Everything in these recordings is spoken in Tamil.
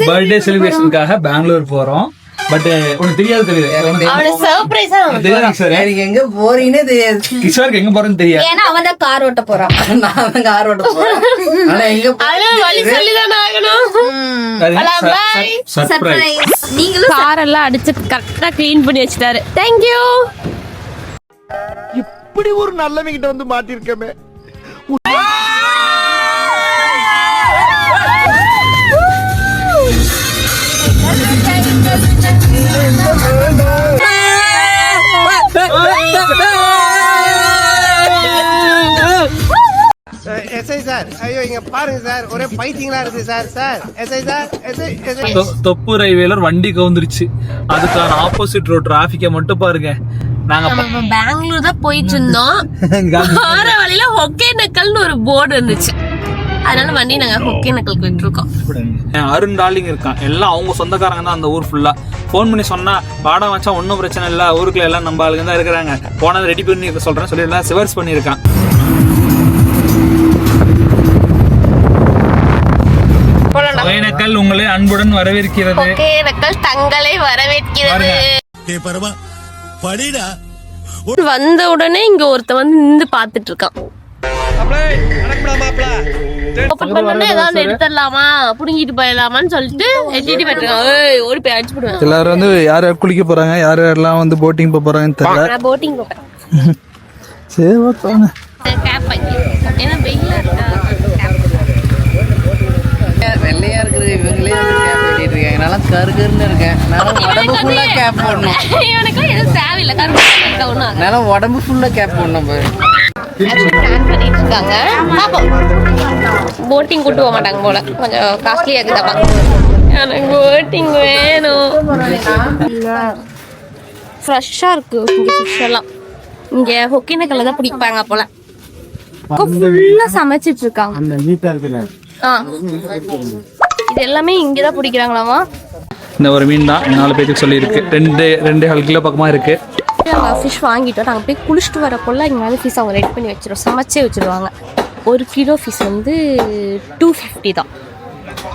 பர்த்டே செலிப்ரேஷனுக்காக பெங்களூர் போறோம். பட் உனக்கு தெரியாது சர்ப்ரைஸா எங்க போறீங்கன்னே தெரியாது. கிஷோருக்கு எங்க போறேன்னு தெரியாது. ஏன்னா அவன் தான் கார் ஓட்ட போறான். நான் கார் ஓட்ட போறேன். ஆனா எங்க வழி சொல்லிதான் ஆகணும். சர்ப்ரைஸ். நீங்களும் கார் எல்லாம் அடிச்சு கரெக்டா க்ளீன் பண்ணி வச்சிட்டாரு. Thank you. இப்படி ஒரு நல்லவங்கிட்ட வந்து மாட்டிருக்கமே. எஸ்ஐ சார், ஐயோ இங்க பாருங்க சார், ஒரே பைத்தியங்களா இருக்கு sir. Sir SI sir, SI தொப்பு ரயில்வேல வண்டி கவுந்துருச்சு. அதுக்கான ஆப்போசிட் ரோட் டிராபிக்க மட்டும் பாருங்க. நாங்க பெங்களூர் தான் போயிட்டு இருந்தோம். போற வழியில ஒகேனக்கல்னு ஒரு போர்டு இருந்துச்சு. அதனால வண்டி நாங்க ஒகேனக்கல் போயிட்டு இருக்கோம். அருண் டார்லிங் இருக்கான். எல்லாம் அவங்க சொந்தக்காரங்க தான் அந்த ஊர் ஃபுல்லா. போன் பண்ணி சொன்னா பாடம் வச்சா ஒன்னும் பிரச்சனை இல்ல, ஊருக்குள்ள எல்லாம் நம்ம ஆளுங்க தான் இருக்கிறாங்க, போனதை ரெடி பண்ணி சொல்றேன் சொல்லி எல்லாம் சிவர்ஸ் பண்ணிருக்கான். ஒகேனக்கல் உங்களை அன்புடன் வரவேற்கிறது. ஒகேனக்கல் தங்களை வரவேற்கிறது. வந்த உடனே இங்க ஒருத்த வந்து நின்று பாத்துட்டு இருக்கான். எடுத்துடலாமா புடுங்கிட்டு போயிடலாமான்னு சொல்லிட்டு எட்டிட்டு போயிருக்காங்க. ஓடி போய் அடிச்சு போடுவேன். எல்லாரும் வந்து யார் யார் குளிக்க போறாங்க, யார் யாரெல்லாம் வந்து போட்டிங் போக போறாங்கன்னு தெரியல. நான் போட்டிங் போறேன். சரி ஓகே. கேப் ஏன்னா வெயிலா இருக்கா. வெள்ளையா இருக்குது. இவங்களே வந்து கேப் கட்டிட்டு இருக்காங்க. நல்லா கருகருன்னு இருக்கேன். நல்லா உடம்பு ஃபுல்லா கேப் போடணும். இவனுக்கு எதுவும் தேவையில்லை. நல்லா உடம்பு ஃபுல்லா கேப் போடணும் பாரு. போட்டிங் கூட்டு போக மாட்டாங்க போல, கொஞ்சம் காஸ்ட்லியா இருக்குதாப்பா. எனக்கு போட்டிங் வேணும். ஃப்ரெஷ்ஷா இருக்கு இங்க ஃபிஷ் எல்லாம். இங்க ஒகேனக்கல்ல தான் பிடிப்பாங்க போல. ஃபுல்லா சமைச்சிட்டு இருக்காங்க. இது எல்லாமே இங்கதான் பிடிக்கிறாங்களாமா. இந்த ஒரு மீன் தான் 4 பேருக்கு சொல்லி இருக்கு. 2.5 கிலோ பக்கமா இருக்கு. நாங்கள் ஃபிஷ் வாங்கிட்டோம். நாங்கள் போய் குளிச்சுட்டு வரப்போல இங்கே வந்து ஃபிஷ் அவங்க ரெடி பண்ணி வச்சிருவோம், சமைச்சே வச்சுருவாங்க. 1 கிலோ ஃபிஷ் வந்து 250 தான்.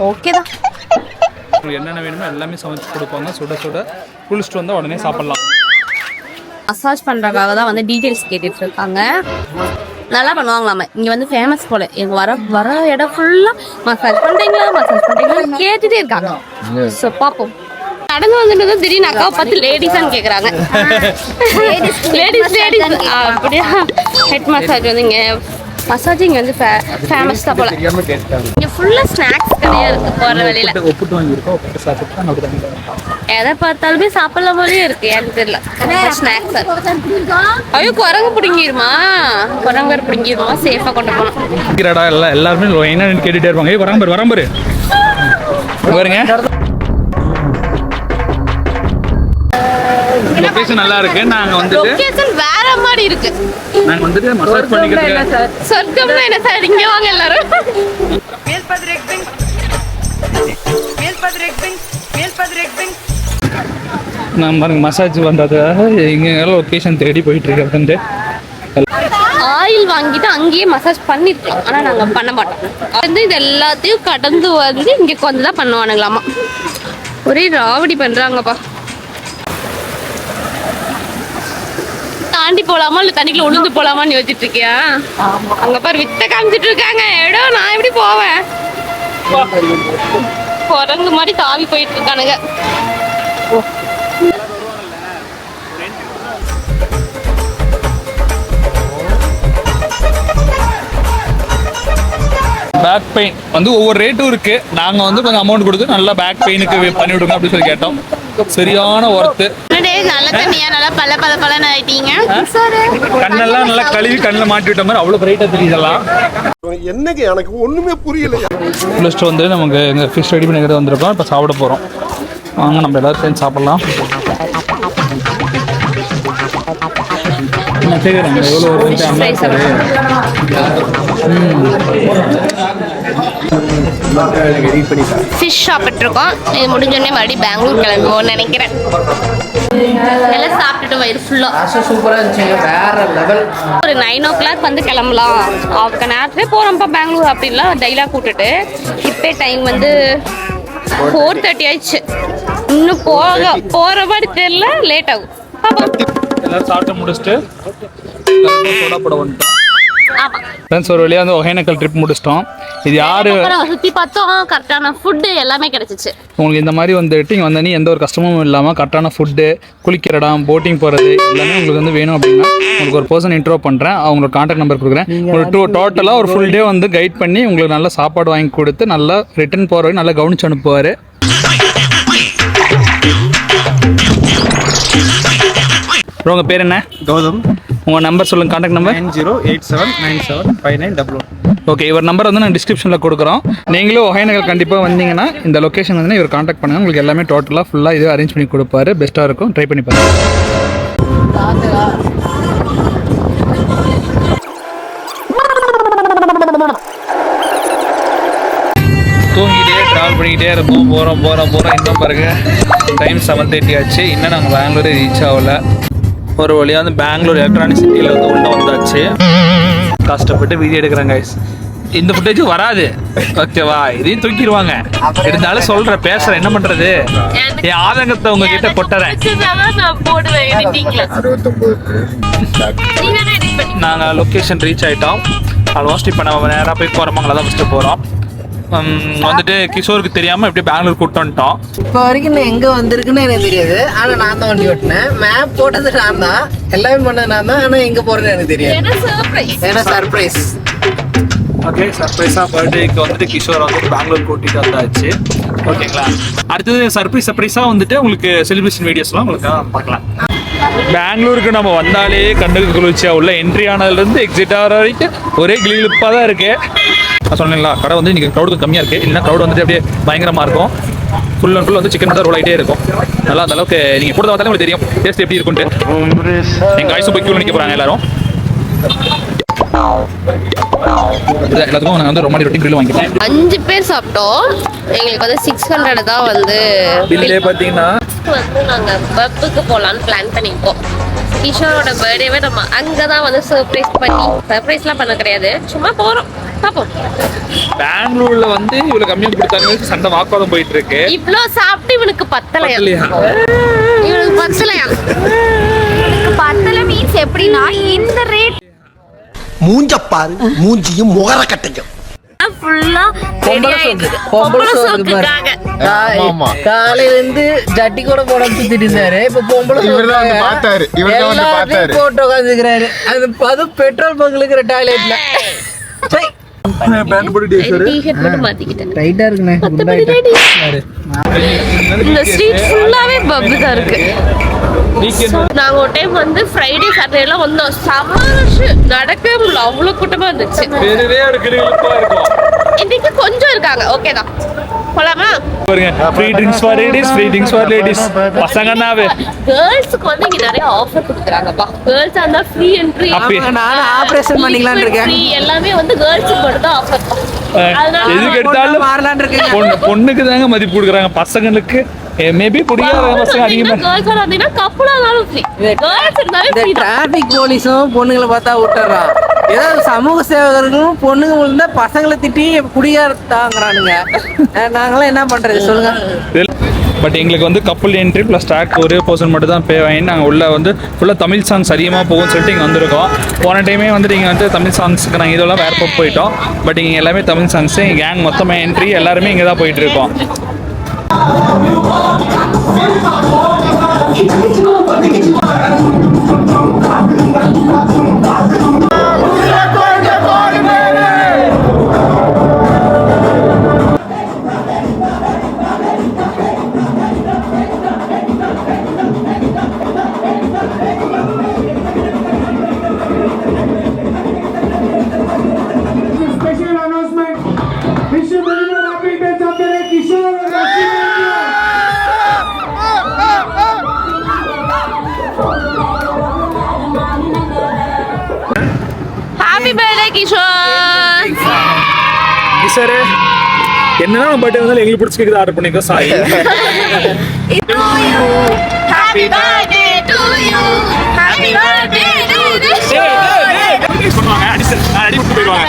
ஓகே தான். உங்களுக்கு என்னென்ன வேணுமோ எல்லாமே சமைச்சு கொடுப்பாங்க. சுட சுட குளிச்சுட்டு வந்தால் உடனே சாப்பிட்லாம். மசாஜ் பண்ணுறதுக்காக தான் வந்து டீட்டெயில்ஸ் கேட்டுட்டு இருக்காங்க. நல்லா பண்ணுவாங்களாம. இங்கே வந்து ஃபேமஸ் போல. எங்கள் வர இடம் ஃபுல்லாக மசாஜ் பண்ணுறீங்களா கேட்டுகிட்டே இருக்காங்க. ஸோ பார்ப்போம். நடந்து வந்துட்டு திடீர்னு அக்காவை பார்த்து லேடிஸான்னு கேட்குறாங்க. லேடிஸ் அப்படியா. ஹெட் மசாஜ் வந்து இங்கே மசாஜ் இங்கே வந்து ஃபேமஸ் தான் போல. இங்கே ஃபுல்லாக ஸ்நாக்ஸ் கடையாக இருக்குது போகிற வழியில். எதை பார்த்தாலுமே சாப்பிடலாம் போலயே இருக்கு. எனக்கு தெரியல ஸ்நாக்ஸ். ஐயோ குரங்கு பிடிங்கிருமா, குரங்கர் பிடிங்கிருமா. சேஃபாக கொண்டு போகணும். எல்லாருமே என்னன்னு கேட்டுட்டே இருப்பாங்க. வரம்பரு பாருங்க. லொகேஷன் நல்லா இருக்கு. நாங்க வந்து லொகேஷன் வேற மாதிரி இருக்கு. நாங்க வந்துட்டு மசாஜ் பண்ணிக்கிறதுக்கு. சொர்க்கம்னா என்ன சார்? இங்க வாங்க எல்லாரும். நான் பாருங்க மசாஜ் பண்றதுக்காக எங்க லொகேஷன் தேடி போயிட்டு இருக்கிறது. ஆயில் வாங்கிட்டு அங்கேயே மசாஜ் பண்ணிருக்கலாம். ஆனா நாங்க பண்ண மாட்டோம். வந்து இது எல்லாத்தையும் கடந்து வந்து இங்க கொஞ்சம் தான் பண்ணுவானுங்களாமா. ஒரே ராவடி பண்றாங்கப்பா. தாண்டி போலாமா இல்ல தண்ணிக்குள்ள உளுந்து போலாமான்னு யோசிச்சுட்டு இருக்கியா? அங்க பாரு வித்த காமிச்சிட்டு இருக்காங்க. எடோ நான் எப்படி போவேன்? குரங்கு மாதிரி தாவி போயிட்டு இருக்கானுங்க. பேக் பெயின் வந்து ஒவ்வொரு ரேட்டும் இருக்கு. நாங்க வந்து கொஞ்சம் அமௌண்ட் கொடுத்து நல்லா பேக் பெயினுக்கு பண்ணி விடுங்க அப்படின்னு சொல்லி கேட்டோம். சரியான ஒர்த்து. நல்ல தண்ணியா நல்லா பல ஆயிட்டீங்க. கண்ணெல்லாம் நல்லா கழுவி கண்ணில் மாட்டி விட்ட மாதிரி அவ்வளவு பிரைட்டா தெரியுதெல்லாம். என்னங்க எனக்கு ஒண்ணுமே புரியல. குளிச்சுட்டு வந்து நமக்கு எங்க ஃபிஷ் ரெடி பண்ணிக்கிறது வந்திருக்கோம். இப்போ சாப்பிட போறோம். வாங்க நம்ம எல்லாரும் சேர்ந்து சாப்பிடலாம். ஃபிஷ் சாப்பிட்ருக்கோம். இது முடிஞ்சோடனே மறுபடியும் பெங்களூர் கிளம்புவோம்னு நினைக்கிறேன். எல்லாம் சாப்பிட்டுட்டு வயிறு ஃபுல்லாக சூப்பராக இருந்துச்சு. வேற லெவல். ஒரு 9 o'clock வந்து கிளம்பலாம். அவங்க நேரத்துலேயே போகிறோம்ப்பா பெங்களூர் அப்படின்லாம் டைலாக் கூட்டுட்டு. இப்போ டைம் வந்து 4:30 ஆயிடுச்சு. இன்னும் போற மாதிரி தெரியல, லேட் ஆகும். எல்லாரும் சாப்பிட்டு முடிச்சுட்டு சோடா போட வந்துட்டோம். ஆமா ஃப்ரெண்ட்ஸ், ஒரு வழியாக வந்து ஒகேனக்கல் ட்ரிப் முடிச்சிட்டோம். இது யாரு சுத்தி பார்த்தோம், கரெக்டான ஃபுட்டு எல்லாமே கிடைச்சிச்சு. உங்களுக்கு இந்த மாதிரி வந்துட்டு இங்கே வந்தோடனே எந்த ஒரு கஷ்டமும் இல்லாமல் கரெக்டான ஃபுட்டு, குளிக்கிற இடம், போட்டிங் போகிறது எல்லாமே உங்களுக்கு வந்து வேணும் அப்படின்னா உங்களுக்கு ஒரு பர்சன் இன்ட்ரோ பண்ணுறேன். அவங்களோட கான்டாக்ட் நம்பர் கொடுக்குறேன். உங்களுக்கு டோட்டலாக ஒரு ஃபுல் டே வந்து கைட் பண்ணி உங்களுக்கு நல்ல சாப்பாடு வாங்கி கொடுத்து நல்லா ரிட்டர்ன் போகிற வரைக்கும் நல்லா கவனிச்சு அனுப்புவார். உங்கள் பேர் என்ன? கௌதம். உங்கள் நம்பர் சொல்லுங்கள், கான்டாக்ட் நம்பர். 9087975911. ஓகே, இவர் நம்பர் வந்து நான் டிஸ்கிரிப்ஷனில் கொடுக்குறோம். நீங்களும் ஒகேனக்கல் கண்டிப்பாக வந்தீங்கன்னா இந்த லொக்கேஷன் வந்து இவர் கான்டாக்ட் பண்ணுங்கள். உங்களுக்கு எல்லாமே டோட்டலாக ஃபுல்லாக இது அரேஞ்ச் பண்ணி கொடுப்பாரு. பெஸ்ட்டாக இருக்கும், ட்ரை பண்ணி பாருங்கள். தூங்கிட்டே ட்ராவல் பண்ணிக்கிட்டே இருப்போம். போகிறோம் இன்னும் பாருங்க டைம் 7:30 ஆச்சு. இன்னும் நாங்கள் பெங்களூர் ரீச் ஆகலை. ஒரு வழியாக வந்து பெங்களூர் எலக்ட்ரானிக் சிட்டியில் வந்து உள்ளே வந்தாச்சு. கஷ்டப்பட்டு வீடியோ எடுக்கிறேன் கைஸ். இந்த ஃபுட்டேஜ் வராது, ஓகேவா? இதையும் தூக்கிடுவாங்க. இருந்தாலும் சொல்கிறேன், பேசுகிறேன், என்ன பண்ணுறது? என் ஆதங்கத்தை உங்ககிட்ட கொட்டுறேன். நாங்கள் லொக்கேஷன் ரீச் ஆகிட்டோம். ஆல்மோஸ்ட் இப்போ நம்ம நேராக போய் கோரமங்கலம் தான் ஃபஸ்ட்டு போகிறோம். வந்துட்டு கிஷோருக்கு தெரியாமல் எப்படி பெங்களூர் கூப்பிட்டு வந்துட்டோம். இப்போ வரைக்கும் நான் எங்கே வந்திருக்குன்னு எனக்கு தெரியாது. ஆனால் நான் தான் வண்டி ஓட்டினேன். மேப் போட்டது நான் தான், எல்லாமே பண்ணது நான் தான். ஆனால் எங்கே போகிறேன்னு எனக்கு தெரியாது. ஏன்னா சர்ப்ரைஸ். ஓகே, சர்ப்ரைஸாக பர்த்டேக்கு வந்துட்டு கிஷோர் வந்து பெங்களூர் கூட்டிகிட்டு வந்தாச்சு. ஓகேங்களா? அடுத்தது சர்ப்ரைஸாக வந்துட்டு உங்களுக்கு செலிப்ரேஷன் வீடியோஸ்லாம் உங்களுக்கு பார்க்கலாம். பெங்களூருக்கு நம்ம வந்தாலே கண்ணுக்கு குளிர்ச்சியாக உள்ள என்ட்ரி ஆனதுலேருந்து எக்ஸிட் ஆகிற வரைக்கும் ஒரே கிளிப்பாக தான் இருக்குது. நான் சொன்னீங்களா, கடை வந்து இன்றைக்கி க்ரௌடு கம்மியாக இருக்குது. இல்லைன்னா க்ரௌடு வந்துட்டு அப்படியே பயங்கரமாக இருக்கும். ஃபுல் அண்ட் ஃபுல் வந்து சிக்கன் தான் ரோல் ஆகிட்டே இருக்கும். நல்லா அந்த அளவுக்கு நீங்கள் கூட பார்த்தாலே உங்களுக்கு தெரியும் டேஸ்ட் எப்படி இருக்குன்ட்டு. எங்கள் ஐஸும் போய் க்யூ நிற்க போகிறாங்க எல்லாரும். எல்லாத்துக்கும் நான் வந்து ரொம்ப ரொட்டி கிரில் வாங்கிட்டேன். 5 பேர் சாப்பிட்டோம். எங்களுக்கு வந்து 600 தான் வந்து பில்லே பார்த்தீங்கன்னா வந்து நாங்கள் பப்புக்கு போகலான்னு பிளான் பண்ணியிருக்கோம். கிஷோரோட பர்த்டேவே நம்ம அங்கே தான் வந்து சர்ப்ரைஸ்லாம் பண்ண கிடையாது, சும்மா போகிறோம், பார்ப்போம். பெங்களூர்ல வந்து இவ்வளவு கம்மியா கொடுத்தாங்க, சண்டை வாக்குவாதம் போயிட்டு இருக்கு. இவ்ளோ சாப்பிட்டு இவனுக்கு பத்தலையா? இவனுக்கு பத்தலையா? பத்தல மீன்ஸ் எப்படின்னா இந்த ரேட் மூஞ்சப்பாரு மூஞ்சியும் முகர கட்டையும் ஃபுல்லா காலையில இருந்து ஜட்டி கூட போட சுத்திட்டு இருந்தாரு. இப்ப பொம்பளை போட்டு உட்காந்துக்கிறாரு. அது பெட்ரோல் பங்க்ல இருக்கிற டாய்லெட்ல. இந்த ஸ்ட்ரீட் ஃபுல்லாவே பப்பு தான் இருக்கு. நாங்க ஒரு டைம் வந்து ஃப்ரைடே சாட்டர்டே எல்லாம் வந்தோம். செம்ம ரஷ், நடக்கவே முடியல, அவ்வளவு கூட்டமா இருந்துச்சு. இன்னைக்கு கொஞ்சம் இருக்காங்க, ஓகே தான். போலாமா? Free drinks for ladies. பசங்கனாவே கேர்ள்ஸ்க்கு வந்து இங்க நிறைய ஆஃபர் கொடுக்குறாங்கப்பா. கேர்ள்ஸ் அந்த ஃப்ரீ என்ட்ரி, நானும் ஆபரேஷன் பண்ணிக்கலாம்னு இருக்கேன். எல்லாமே வந்து கேர்ள்ஸ்க்கு மட்டும் தான் ஆஃபர். எதுக்கு எடுத்தாலும் மாறலாம்னு இருக்கேன். பொண்ணுக்கு தாங்க மதிப்பு கொடுக்குறாங்க, பசங்களுக்கு மேபி புடிக்காத பசங்க அதிகமா. கேர்ள்ஸ் வந்தீங்கன்னா கப்புலா இருந்தாலும் ஃப்ரீ. கேர்ள்ஸ் இருந்தாலே ஃப்ரீ. டிராஃபிக் போலீஸும் பொண்ணுங்களை பார்த்தா விட்டுறான். ஏதாவது சமூக சேவகர்களும் பொண்ணுங்க இருந்தா பசங்களை திட்டி குடியாரத்தாங்கிறானுங்க. நாங்களாம் என்ன பண்றது சொல்லுங்க? பட் எங்களுக்கு வந்து கப்புள் என்ட்ரி ப்ளஸ் ஸ்டாக் ஒரே பர்சன் மட்டும் தான் பே வாங்கி நாங்கள் உள்ள வந்து ஃபுல்லாக தமிழ் சாங்ஸ் அதிகமாக போகும்னு சொல்லிட்டு இங்கே வந்திருக்கோம். போன டைமே வந்துட்டு இங்கே வந்து தமிழ் சாங்ஸுக்கு நாங்கள் இதெல்லாம் வேறு பக்கம் போயிட்டோம். பட் இங்கே எல்லாமே தமிழ் சாங்ஸு, எங்கள் கேங் மொத்தமாக என்ட்ரி எல்லாருமே இங்கே தான் போயிட்டு இருக்கோம். Happy birthday Kishore. சார் என்னன்னா பர்த்டே வந்தாலும் எங்களுக்கு பிடிச்ச கேக் ஆர்டர் பண்ணிக்கோ. Sorry. Happy birthday to you. Happy birthday to you. சொன்னாங்க அடி போயிடுவாங்க.